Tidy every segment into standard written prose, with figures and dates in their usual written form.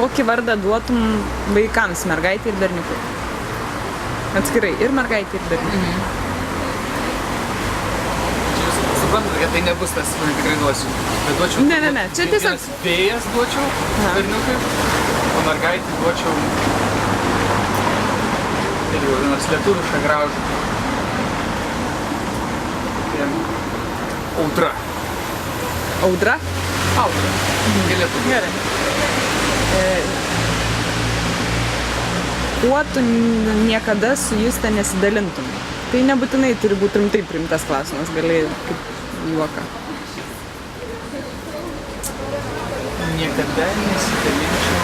kokį vardą duotum vaikams, mergaitė ir berniukui? Atskirai, ir mergaitė, ir berniukui. Suprantu, kad tai nebus tas, man tikrai duosiu. Bet duočiau... Ne, čia tiesiog... Vėjas duočiau berniukui, o mergaitį duočiau... Ir jau vienas lietuvišką gražų. Audra. Audra? Audra. Galėtų. Gerai. Kuo tu niekada su Juste nesidalintum? Tai nebūtinai turi būti rimtai priimtas klausimas, gali kaip juoką. Niekada nesidalinčiau.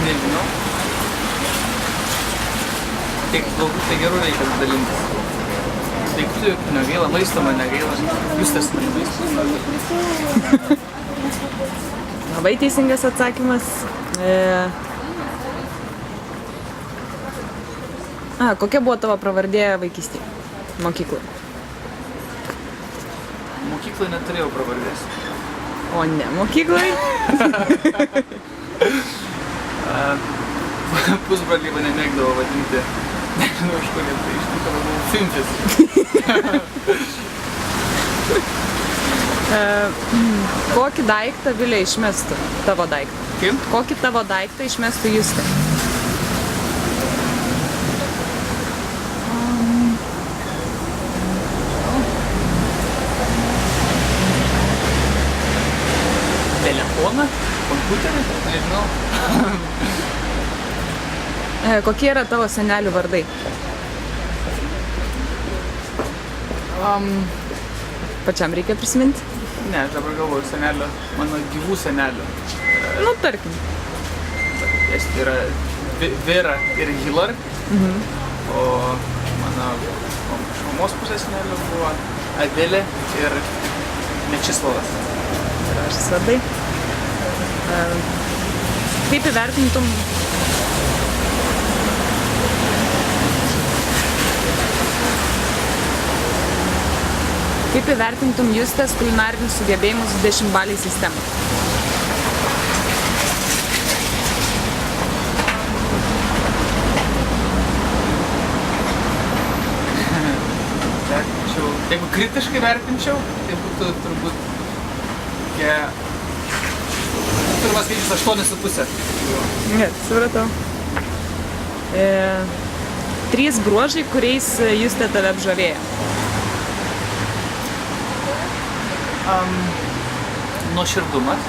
Nežinau. Tiek galbūt tai gerų reikia dalintis. Daiktų jokių negaila, maisto man negaila. Justas man maisto. Labai teisingas atsakymas. Kokia buvo tavo pravardė vaikystėje? Mokykloje? Mokykloje neturėjau pravardės. O ne, mokykloje? Pusbroliai mane mėgdavo vadinti. Nežinau, iš kur tai iš tikrųjų buvau Fimfis. Kokį daiktą Vilė išmestų? Tavo daiktą. Kaip? Kokį tavo daiktą išmestų Justė? Telefoną? Kompiuterį? Nežinau. Kokie yra tavo senelių vardai? Pačiam reikia prisiminti? Ne, aš dabar galvoju senelio, mano gyvų senelio. Nu, tarkim. Tai yra Vera ir Hilar, o mano šeimos pusės senelio buvo Adelė ir Mečislovas. Gražus vardai. Kaip įvertintum Justės kulinarinius sugebėjimus 10-baliai sistemai? Jeigu kritiškai vertinčiau, tai būtų turbūt pirmas skaičius 8,5. Ne, supratau. 3 bruožai, kuriais Justė tave apžavėjo. Nuoširdumas.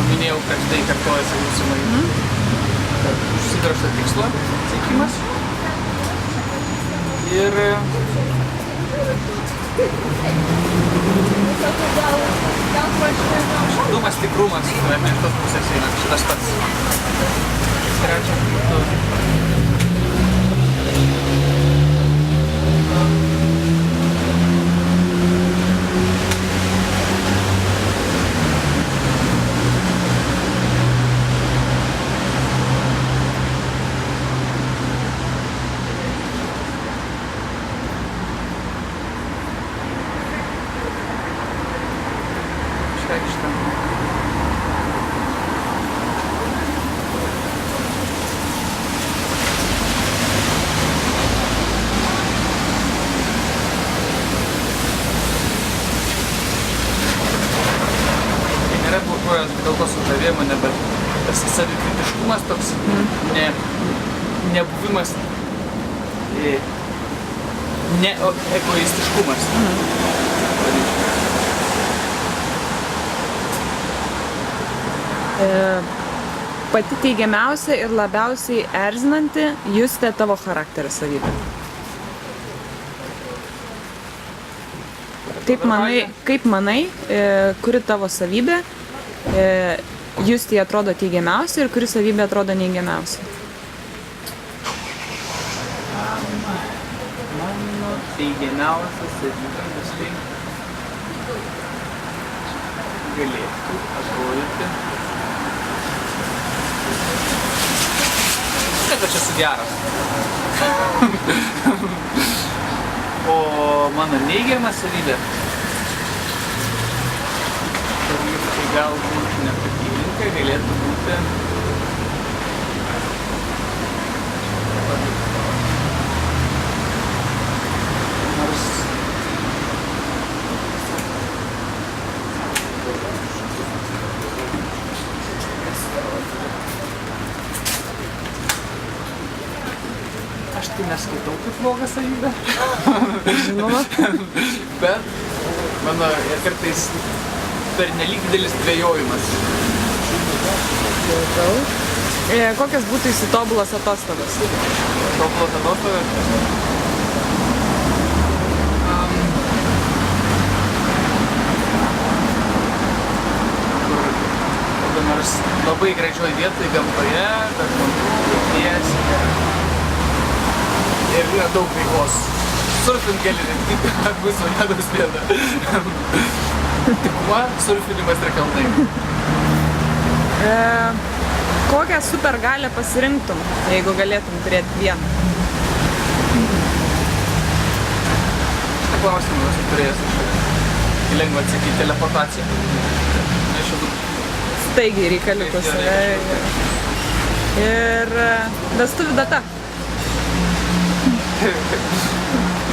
Minėjau, kad tai kartojasi klausimai. Užsidrausto tikslo siekimas. Ir nuoširdumas, tikrumas, iš tos pusės eina šitas pats. Trečia būtų kojos, bet dėl to sudavėjimo, bet tas savikritiškumas toks, nebuvimas, ne egoistiškumas. Pati teigiamiausia ir labiausiai erzinanti Juste tavo charakterio savybė. Kaip manai, kuri tavo savybė Justei atrodo teigiamiausia ir kuri savybė atrodo neigiamiausia? Mano teigiamiausias savybės tai galėtų atrodyti. Kad aš esu geras. O mano neigiama savybė, tai galbūt nepatinka, galėtų būti nors aš tai neskaitau kaip blogą savybę. Žinoma. Bet mano kartais pernelyg didelis dvejojimas. Kokios būtų jūsų tobulos atostogos? Tobulos atostogos? Kokia nors labai gražioj vietoj gamtoje, kad žmonių tiesi. Ir yra daug veiklos. Surfint gali rengti, bus vienos vieta. Tik kuo surfinimas ir kalnai. Kokią supergalią pasirinktum, jeigu galėtum turėti vieną? Šitą klausimą esu turėjęs. Lengva atsakyti, teleportacija. Staigiai reikaliukus. Ir vestuvių data.